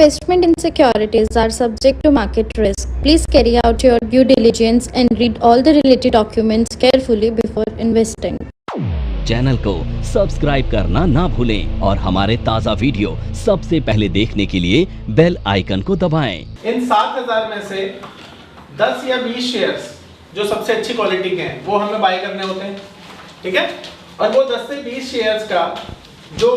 Investment in securities are subject to market risk. Please carry out your due diligence and read all the related documents carefully before investing. Channel को subscribe करना ना भूलें और हमारे ताज़ा video सबसे पहले देखने के लिए बेल आइकन को दबाएं। इन 7,000 में से 10 या 20 शेयर्स जो सबसे अच्छी क्वालिटी के हैं वो हमें बाय करने होते हैं, ठीक है। और वो 10 से 20 शेयर्स का जो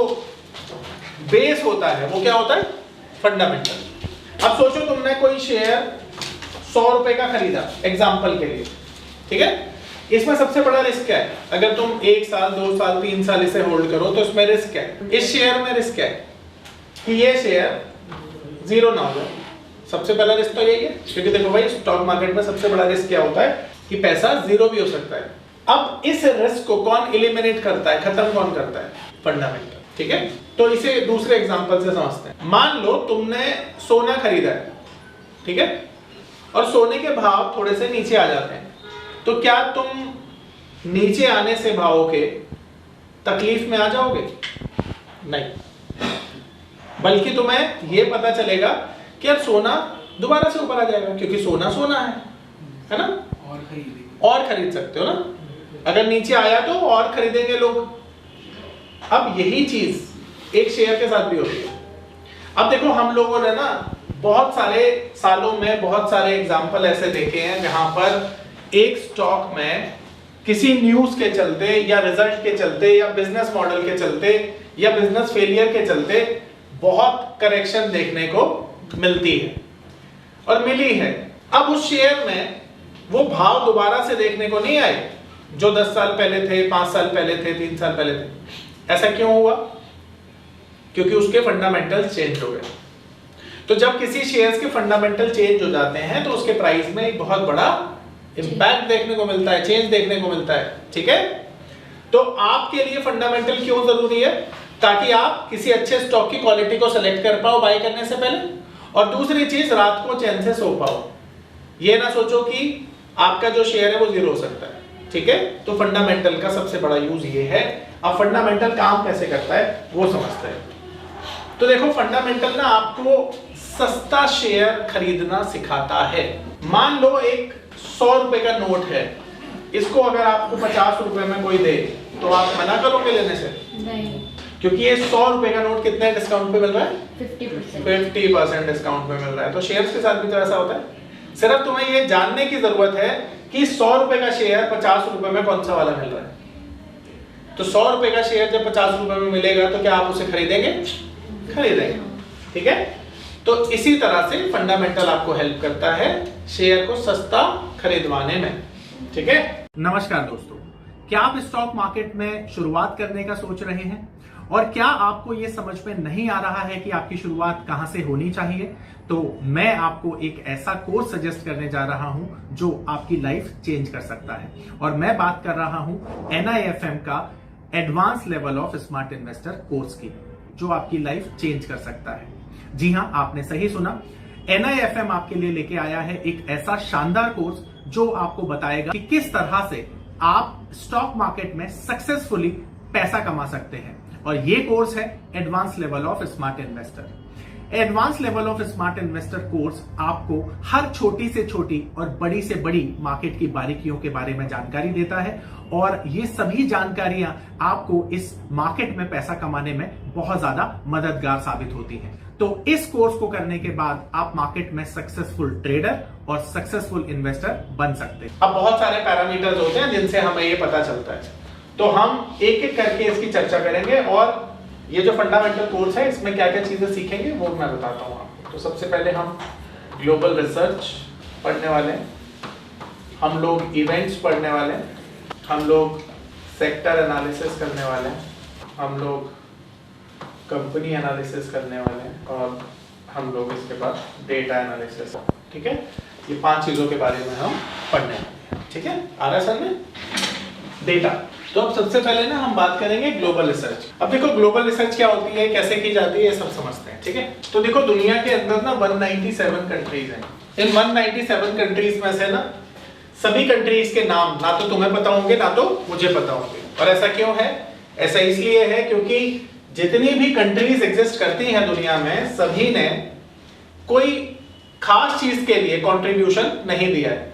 बेस होता है वो क्या होता है? फंडामेंटल। अब सोचो तुमने कोई शेयर 100 रुपए का खरीदा एग्जाम्पल के लिए, ठीक है। इसमें सबसे बड़ा रिस्क क्या है? अगर तुम 1 साल 2 साल 3 साल इसे होल्ड करो तो इसमें रिस्क क्या है? इस शेयर में रिस्क क्या है कि ये शेयर जीरो ना हो जाए। सबसे पहला रिस्क तो यही है, क्योंकि देखो भाई स्टॉक मार्केट में सबसे बड़ा रिस्क क्या होता है कि पैसा जीरो भी हो सकता है। अब इस रिस्क को कौन एलिमिनेट करता है, खत्म कौन करता है? फंडामेंटल, ठीक है। तो इसे दूसरे एग्जांपल से समझते हैं। मान लो तुमने सोना खरीदा है, ठीक है, और सोने के भाव थोड़े से नीचे आ जाते हैं, तो क्या तुम नीचे आने से भावों के तकलीफ में आ जाओगे? नहीं, बल्कि तुम्हें यह पता चलेगा कि यार सोना दोबारा से ऊपर आ जाएगा, क्योंकि सोना सोना है ना, और खरीद सकते हो ना। अगर नीचे आया तो और खरीदेंगे लोग। अब यही चीज एक शेयर के साथ भी होती है। अब देखो हम लोगों ने ना बहुत सारे सालों में बहुत सारे एग्जाम्पल ऐसे देखे हैं जहां पर एक स्टॉक में किसी न्यूज के चलते या रिजल्ट के चलते या बिजनेस मॉडल के चलते या बिजनेस फेलियर के चलते बहुत करेक्शन देखने को मिलती है और मिली है। अब उस शेयर में वो भाव दोबारा से देखने को नहीं आए जो 10 साल पहले थे, 5 साल पहले थे, 3 साल पहले थे। ऐसा क्यों हुआ? क्योंकि उसके फंडामेंटल्स चेंज हो गए। तो जब किसी शेयर्स के फंडामेंटल चेंज हो जाते हैं तो उसके प्राइस में एक बहुत बड़ा इंपैक्ट देखने को मिलता है, चेंज देखने को मिलता है, ठीक है। तो आपके लिए फंडामेंटल क्यों जरूरी है? ताकि आप किसी अच्छे स्टॉक की क्वालिटी को सेलेक्ट कर पाओ बाय करने से पहले, और दूसरी चीज रात को चैन से सो पाओ। ये ना सोचो कि आपका जो शेयर है वो जीरो हो सकता है, ठीक है। तो फंडामेंटल का सबसे बड़ा यूज ये है। अब फंडामेंटल काम कैसे करता है वो समझते हैं। तो देखो फंडामेंटल ना आपको सस्ता शेयर खरीदना सिखाता है। मान लो एक 100 रुपए का नोट है, इसको अगर आपको 50 रुपए में कोई दे तो आप मना करोगे लेने से? नहीं, क्योंकि ये 100 रुपए का नोट कितने डिस्काउंट पे मिल रहा है? 50% डिस्काउंट पे मिल रहा है। तो शेयर्स के साथ भी तो ऐसा होता है। सिर्फ तुम्हें ये जानने की जरूरत है कि 100 रुपए का शेयर 50 रुपए में कौन सा वाला मिल रहा है। तो 100 रुपए का शेयर जब 50 रुपए में मिलेगा तो क्या आप उसे खरीदेंगे? खरीदेंगे, ठीक है। तो इसी तरह से फंडामेंटल आपको हेल्प करता है शेयर को सस्ता खरीदवाने में, ठीक है। नमस्कार दोस्तों, क्या आप स्टॉक मार्केट में शुरुआत करने का सोच रहे हैं और क्या आपको यह समझ में नहीं आ रहा है कि आपकी शुरुआत कहां से होनी चाहिए? तो मैं आपको एक ऐसा कोर्स सजेस्ट करने जा रहा हूं जो आपकी लाइफ चेंज कर सकता है, और मैं बात कर रहा हूं NIFM का advance level of smart investor course की, जो आपकी लाइफ चेंज कर सकता है। जी हां, आपने सही सुना। NIFM आपके लिए लेके आया है एक ऐसा शानदार कोर्स जो आपको बताएगा कि किस तरह से आप स्टॉक मार्केट में सक्सेसफुली पैसा कमा सकते हैं। और ये कोर्स है advance level of smart investor. Advance level of smart investor course आपको हर छोटी से छोटी और बड़ी से बड़ी मार्केट की बारीकियों के बारे में जानकारी देता है, और ये सभी जानकारियां आपको इस मार्केट में पैसा कमाने में बहुत ज्यादा मददगार साबित होती हैं। तो इस कोर्स को करने के बाद आप मार्केट में सक्सेसफुल ट्रेडर और सक्सेसफुल इन्वेस्टर बन सकते हैं। अब बहुत सारे पैरामीटर्स होते हैं जिनसे हमें ये पता चलता है, तो हम एक एक करके इसकी चर्चा करेंगे। और ये जो फंडामेंटल कोर्स है इसमें क्या क्या चीजें सीखेंगे वो मैं बताता हूँ आपको। तो सबसे पहले हम ग्लोबल रिसर्च पढ़ने वाले हैं, हम लोग इवेंट्स पढ़ने वाले हैं, हम लोग सेक्टर एनालिसिस करने वाले हैं, हम लोग कंपनी एनालिसिस करने वाले हैं, और हम लोग इसके बाद डेटा एनालिसिस, ठीक है। ये 5 चीजों के बारे में हम पढ़ने वाले हैं, ठीक है। आ रहा है सर में डेटा। तो अब सबसे पहले ना हम बात करेंगे ग्लोबल रिसर्च। अब देखो ग्लोबल रिसर्च क्या होती है, कैसे की जाती है, ये सब समझते हैं, ठीक है। तो देखो दुनिया के अंदर ना 197 कंट्रीज हैं। इन 197 कंट्रीज में से ना सभी कंट्रीज के नाम ना तो तुम्हें पता होंगे ना तो मुझे पता होंगे। और ऐसा क्यों है? ऐसा इसलिए है क्योंकि जितनी भी कंट्रीज एग्जिस्ट करती हैं दुनिया में, सभी ने कोई खास चीज के लिए कंट्रीब्यूशन नहीं दिया है।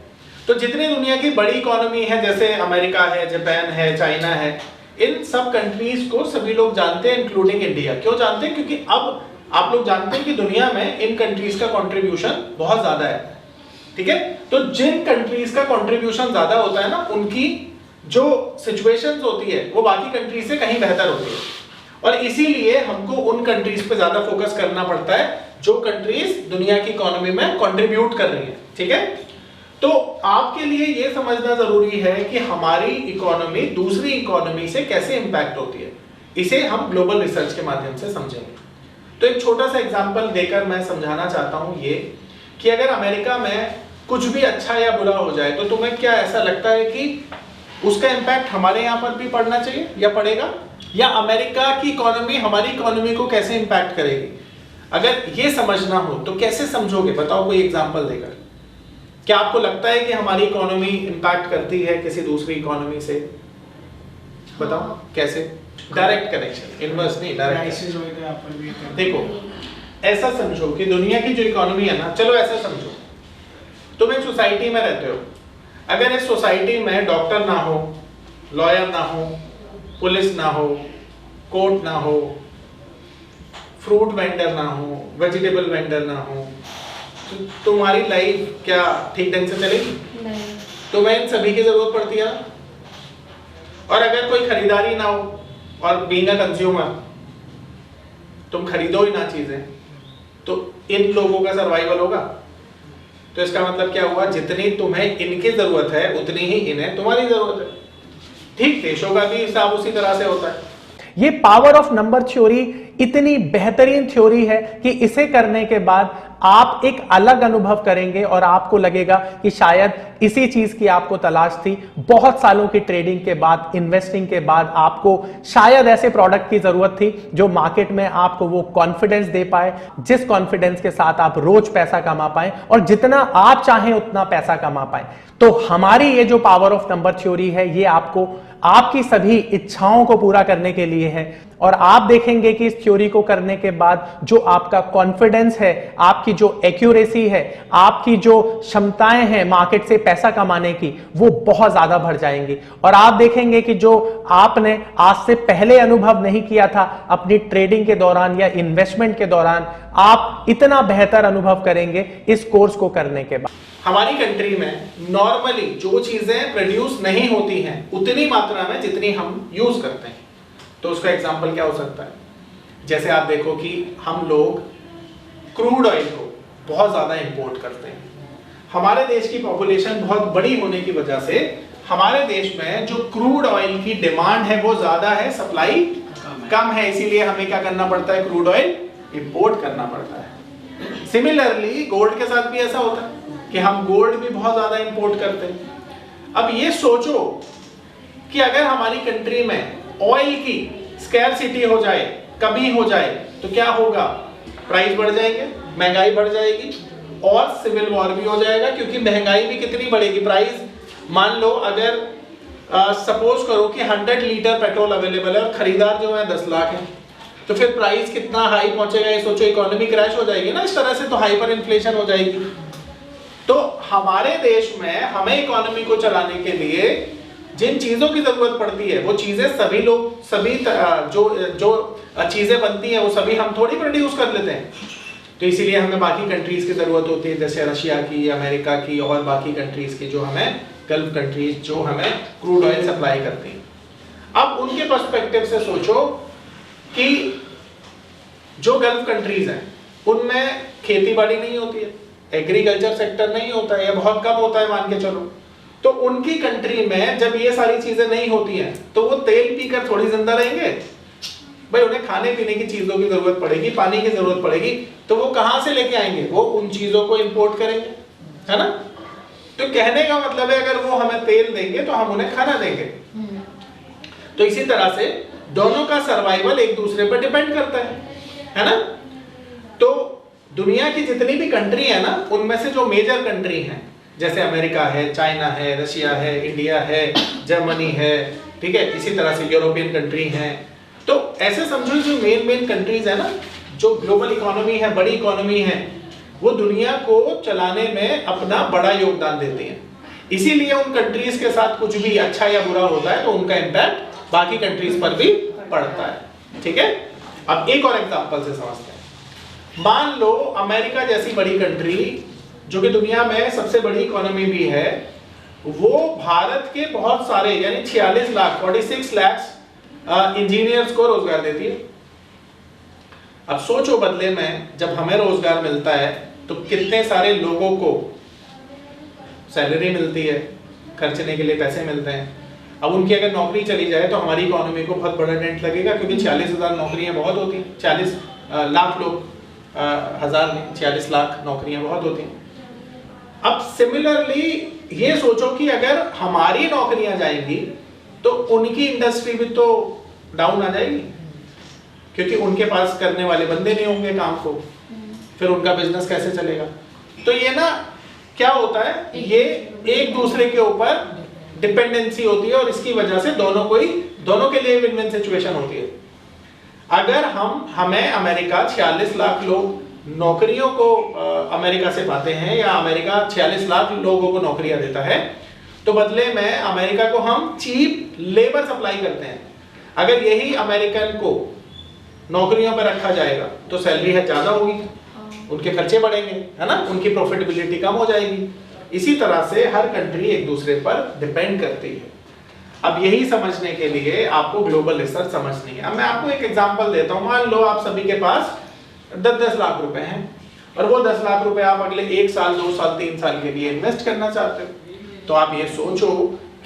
तो जितनी दुनिया की बड़ी इकोनॉमी है, जैसे अमेरिका है, जापान है, चाइना है, इन सब कंट्रीज को सभी लोग जानते हैं, इंक्लूडिंग इंडिया। क्यों जानते हैं? क्योंकि अब आप लोग जानते हैं कि दुनिया में इन कंट्रीज का कंट्रीब्यूशन बहुत ज्यादा है, ठीक है। तो जिन कंट्रीज का कंट्रीब्यूशन ज्यादा होता है ना, उनकी जो सिचुएशंस होती है वो बाकी कंट्रीज से कहीं बेहतर होती है, और इसीलिए हमको उन कंट्रीज पे ज्यादा फोकस करना पड़ता है जो कंट्रीज दुनिया की इकोनॉमी में कंट्रीब्यूट कर रही है, ठीक है। तो आपके लिए ये समझना जरूरी है कि हमारी इकोनॉमी दूसरी इकोनॉमी से कैसे इंपैक्ट होती है, इसे हम ग्लोबल रिसर्च के माध्यम से समझेंगे। तो एक छोटा सा एग्जांपल देकर मैं समझाना चाहता हूं ये कि अगर अमेरिका में कुछ भी अच्छा या बुरा हो जाए तो तुम्हें क्या ऐसा लगता है कि उसका इंपैक्ट हमारे यहाँ पर भी पड़ना चाहिए या पड़ेगा, या अमेरिका की इकोनॉमी हमारी इकोनॉमी को कैसे इंपैक्ट करेगी? अगर ये समझना हो तो कैसे समझोगे? बताओ कोई एग्जांपल देकर। क्या आपको लगता है कि हमारी इकोनॉमी इंपैक्ट करती है किसी दूसरी इकोनॉमी से? बताओ कैसे? डायरेक्ट कनेक्शन, इनवर्स नहीं, डायरेक्ट। देखो ऐसा समझो कि दुनिया की जो इकोनॉमी है ना, चलो ऐसा समझो तुम एक सोसाइटी में रहते हो। अगर इस सोसाइटी में डॉक्टर ना हो, लॉयर ना हो, पुलिस ना हो, कोर्ट ना हो, फ्रूट वेंडर ना हो, वेजिटेबल वेंडर ना हो, तो तुम्हारी लाइफ क्या ठीक ढंग से चलेगी? नहीं। तुम्हें इन सभी की जरूरत पड़ती है। और अगर कोई खरीदारी ना हो और बीइंग अ कंज्यूमर तुम खरीदो ही ना चीजें, तो इन लोगों का सर्वाइवल होगा? तो इसका मतलब क्या हुआ? जितनी तुम्हें इनकी जरूरत है उतनी ही इन्हें तुम्हारी जरूरत है। ठीक, देशों का भी हिसाब उसी तरह से होता है। ये पावर ऑफ नंबर थ्योरी इतनी बेहतरीन थ्योरी है कि इसे करने के बाद आप एक अलग अनुभव करेंगे और आपको लगेगा कि शायद इसी चीज की आपको तलाश थी। बहुत सालों की ट्रेडिंग के बाद, इन्वेस्टिंग के बाद आपको शायद ऐसे प्रोडक्ट की जरूरत थी जो मार्केट में आपको वो कॉन्फिडेंस दे पाए, जिस कॉन्फिडेंस के साथ आप रोज पैसा कमा पाए और जितना आप चाहें उतना पैसा कमा पाए। तो हमारी ये जो पावर ऑफ नंबर थ्योरी है, ये आपको आपकी सभी इच्छाओं को पूरा करने के लिए है। और आप देखेंगे कि इस थ्योरी को करने के बाद जो आपका कॉन्फिडेंस है, आपकी जो एक्यूरेसी है, आपकी जो क्षमताएं हैं मार्केट से पैसा कमाने की, वो बहुत ज्यादा बढ़ जाएंगी। और आप देखेंगे कि जो आपने आज से पहले अनुभव नहीं किया था अपनी ट्रेडिंग के दौरान या इन्वेस्टमेंट के दौरान, आप इतना बेहतर अनुभव करेंगे इस कोर्स को करने के बाद। हमारी कंट्री में नॉर्मली जो चीजें प्रोड्यूस नहीं होती हैं उतनी मात्रा में जितनी हम यूज करते हैं। तो उसका एग्जांपल क्या हो सकता है? जैसे आप देखो कि हम लोग क्रूड ऑयल को बहुत ज्यादा इंपोर्ट करते हैं। हमारे देश की पॉपुलेशन बहुत बड़ी होने की वजह से हमारे देश में जो क्रूड ऑयल की डिमांड है वो ज्यादा है, सप्लाई कम है। इसीलिए हमें क्या करना पड़ता है? क्रूड ऑयल इंपोर्ट करना पड़ता है। सिमिलरली गोल्ड के साथ भी ऐसा होता है कि हम गोल्ड भी बहुत ज्यादा इंपोर्ट करते हैं। अब ये सोचो कि अगर हमारी कंट्री में ऑयल की स्कैरसिटी हो जाए, कमी हो जाए, तो क्या होगा? प्राइस बढ़ जाएंगे, महंगाई बढ़ जाएगी और सिविल वॉर भी हो जाएगा। क्योंकि महंगाई भी कितनी बढ़ेगी? प्राइस मान लो अगर सपोज करो कि 100 लीटर पेट्रोल अवेलेबल है और खरीदार जो है 10 लाख है, तो फिर प्राइस कितना हाई पहुंचेगा? ये सोचो, इकोनॉमी क्रैश हो जाएगी ना इस तरह से, तो हाइपर इन्फ्लेशन हो जाएगी। तो हमारे देश में हमें इकोनॉमी को चलाने के लिए जिन चीजों की जरूरत पड़ती है वो चीजें सभी लोग, सभी जो चीजें बनती हैं वो सभी हम थोड़ी प्रोड्यूस कर लेते हैं। तो इसीलिए हमें बाकी कंट्रीज की जरूरत होती है, जैसे रशिया की, अमेरिका की और बाकी कंट्रीज की, जो हमें गल्फ कंट्रीज जो हमें क्रूड ऑयल सप्लाई करती हैं। अब उनके पर्सपेक्टिव से सोचो कि जो गल्फ कंट्रीज हैं उनमें खेती बाड़ी नहीं होती है, एग्रीकल्चर सेक्टर नहीं होता है या बहुत कम होता है मान के चलो। तो उनकी कंट्री में जब ये सारी चीजें नहीं होती हैं तो वो तेल पीकर थोड़ी जिंदा रहेंगे भाई। उन्हें खाने पीने की चीजों की जरूरत पड़ेगी, पानी की जरूरत पड़ेगी, तो वो कहां से लेके आएंगे? वो उन चीजों को इंपोर्ट करेंगे, है ना। तो कहने का मतलब है अगर वो हमें तेल देंगे तो हम उन्हें खाना देंगे। तो इसी तरह से दोनों का सर्वाइवल एक दूसरे पर डिपेंड करता है ना। तो दुनिया की जितनी भी कंट्री है ना, उनमें से जो मेजर कंट्री हैं जैसे अमेरिका है, चाइना है, रशिया है, इंडिया है, जर्मनी है, ठीक है, इसी तरह से यूरोपियन कंट्री हैं। तो ऐसे समझो जो मेन कंट्रीज है ना, जो ग्लोबल इकोनॉमी है, बड़ी इकोनॉमी है, वो दुनिया को चलाने में अपना बड़ा योगदान देती हैं। इसीलिए उन कंट्रीज के साथ कुछ भी अच्छा या बुरा होता है तो उनका इम्पैक्ट बाकी कंट्रीज पर भी पड़ता है। ठीक है, अब एक और एग्जांपल से समझते हैं। मान लो अमेरिका जैसी बड़ी कंट्री जो कि दुनिया में सबसे बड़ी इकोनॉमी भी है, वो भारत के बहुत सारे यानी 46 लाख 46 लाख इंजीनियर्स को रोजगार देती है। अब सोचो बदले में जब हमें रोजगार मिलता है तो कितने सारे लोगों को सैलरी मिलती है, खर्चने के लिए पैसे मिलते हैं। अब उनकी अगर नौकरी चली जाए तो हमारी इकोनॉमी को बहुत बड़ा डेंट लगेगा, क्योंकि 40,000 नौकरियां बहुत होती हैं। 40 लाख लोग, हजार नहीं, 40 लाख नौकरियां बहुत होती हैं। अब सिमिलरली ये सोचो कि अगर हमारी नौकरियां जाएंगी तो उनकी इंडस्ट्री भी तो डाउन आ जाएगी, क्योंकि उनके पास करने वाले बंदे नहीं होंगे काम को, फिर उनका बिजनेस कैसे चलेगा। तो ये ना क्या होता है, ये एक दूसरे के ऊपर डिपेंडेंसी होती है और इसकी वजह से दोनों के लिए विन विन सिचुएशन होती है। अगर हमें अमेरिका 46 लाख लोग नौकरियों को अमेरिका से पाते हैं, या अमेरिका 46 लाख लोगों को नौकरियां देता है, तो बदले में अमेरिका को हम चीप लेबर सप्लाई करते हैं। अगर यही अमेरिकन को नौकरियों पर रखा जाएगा तो सैलरी है ज्यादा होगी, उनके खर्चे बढ़ेंगे, है ना, उनकी प्रॉफिटेबिलिटी कम हो जाएगी। इसी तरह से हर कंट्री एक दूसरे पर डिपेंड करती है। अब यही समझने के लिए आपको ग्लोबल रिसर्च समझनी है। अब मैं आपको एक एग्जांपल देता हूं। मान लो आप सभी के पास 10-10 लाख रुपए हैं और वो 10 लाख रुपए आप अगले 1 साल 2 साल 3 साल के लिए इन्वेस्ट करना चाहते हो। तो आप ये सोचो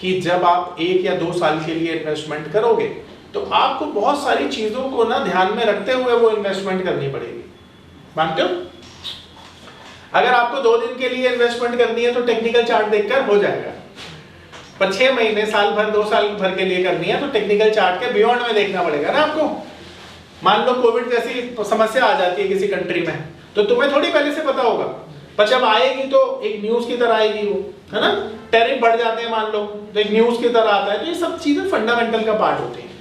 कि जब आप 1 या 2 साल के लिए इन्वेस्टमेंट करोगे तो आपको बहुत सारी चीजों को ना ध्यान में रखते हुए वो इन्वेस्टमेंट करनी पड़ेगी। मानते हो? अगर आपको 2 दिन के लिए इन्वेस्टमेंट करनी है तो टेक्निकल चार्ट देखकर हो जाएगा, पर 6 महीने, साल भर, 2 साल भर के लिए करनी है तो टेक्निकल चार्ट के बियॉन्ड में देखना पड़ेगा ना आपको। मान लो कोविड जैसी समस्या आ जाती है किसी कंट्री में, तो तुम्हें थोड़ी पहले से पता होगा, पर जब आएगी तो एक न्यूज की तरह आएगी वो, है ना। टैरिफ बढ़ जाते हैं मान लो, तो एक न्यूज की तरह आता है। तो ये सब चीजें फंडामेंटल का पार्ट होती है।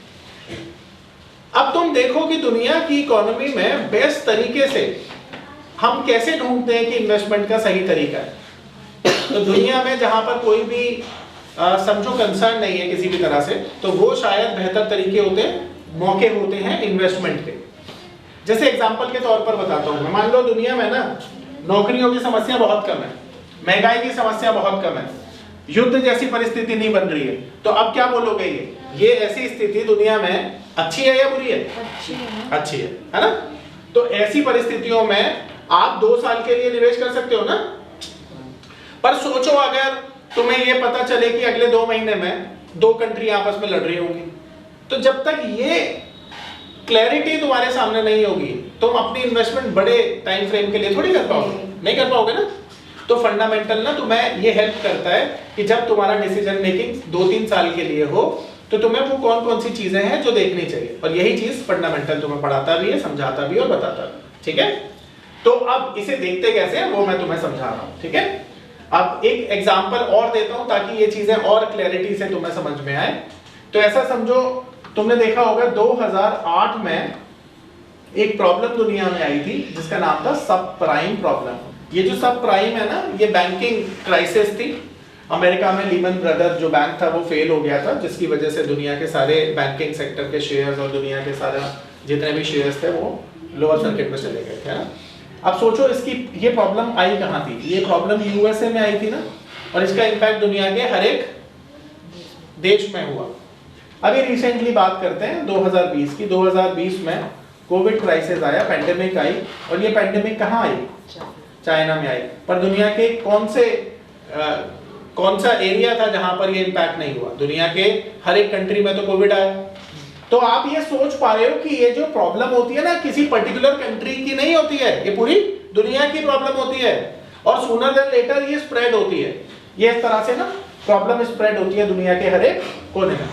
अब तुम देखो कि दुनिया की इकोनॉमी में बेस्ट तरीके से हम कैसे ढूंढते हैं कि इन्वेस्टमेंट का सही तरीका है। तो दुनिया में जहां पर कोई भी समझो कंसर्न नहीं है किसी भी तरह से, तो वो शायद बेहतर तरीके होते हैं, मौके होते हैं इन्वेस्टमेंट के। जैसे एग्जांपल के तौर पर बताता हूं मैं। मान लो दुनिया में ना नौकरियों की समस्या बहुत कम है, महंगाई की समस्या बहुत कम है, युद्ध जैसी परिस्थिति नहीं बन रही है, तो अब क्या बोलोगे, ये ऐसी स्थिति दुनिया में अच्छी है या बुरी है? अच्छी है ना। तो ऐसी परिस्थितियों में आप 2 साल के लिए निवेश कर सकते हो ना। पर सोचो अगर तुम्हें ये पता चले कि अगले 2 महीने में 2 कंट्री आपस में लड़ रही होंगी, तो जब तक ये क्लैरिटी तुम्हारे सामने नहीं होगी तुम अपनी इन्वेस्टमेंट बड़े टाइम फ्रेम के लिए थोड़ी कर पाओगे, नहीं कर पाओगे ना। तो फंडामेंटल ना तुम्हें ये हेल्प करता है कि जब तुम्हारा डिसीजन मेकिंग 2-3 साल के लिए हो तो तुम्हें वो कौन कौन सी चीजें हैं जो देखनी चाहिए। और यही चीज फंडामेंटल तुम्हें पढ़ाता भी है, समझाता भी और बताता भी। ठीक है, तो अब इसे देखते कैसे हैं वो मैं तुम्हें समझा रहा हूं। ठीक है, अब एक एग्जांपल और देता हूं ताकि ये चीजें और क्लैरिटी से तुम्हें समझ में आए। तो ऐसा समझो, तुमने देखा होगा 2008 में एक प्रॉब्लम दुनिया में आई थी जिसका नाम था सब प्राइम प्रॉब्लम। ये जो सब प्राइम है ना, ये बैंकिंग क्राइसिस थी। अमेरिका में लीमन ब्रदर जो बैंक था वो फेल हो गया था, जिसकी वजह से दुनिया के सारे बैंकिंग सेक्टर के शेयर्स और दुनिया के सारे जितने भी शेयर्स थे वो लोअर सर्किट में चले गए थे, है ना। अब सोचो इसकी ये प्रॉब्लम आई कहाँ थी? ये प्रॉब्लम यूएसए में आई थी ना, और इसका इम्पैक्ट दुनिया के हर एक देश में हुआ। अभी रिसेंटली बात करते हैं 2020 की। 2020 में कोविड क्राइसिस आया, पेंडेमिक आई, और ये पेंडेमिक कहाँ आई? चाइना में आई। पर दुनिया के कौन सा एरिया था जहां पर ये इम्पैक्ट नहीं हुआ? दुनिया के हर एक कंट्री में तो कोविड आया। तो आप ये सोच पा रहे हो कि ये जो प्रॉब्लम होती है ना किसी पर्टिकुलर कंट्री की नहीं होती है, ये पूरी दुनिया की प्रॉब्लम होती है, और सूनर देन लेटर ये स्प्रेड होती है। ये इस तरह से ना प्रॉब्लम स्प्रेड होती है दुनिया के हर एक कोने में।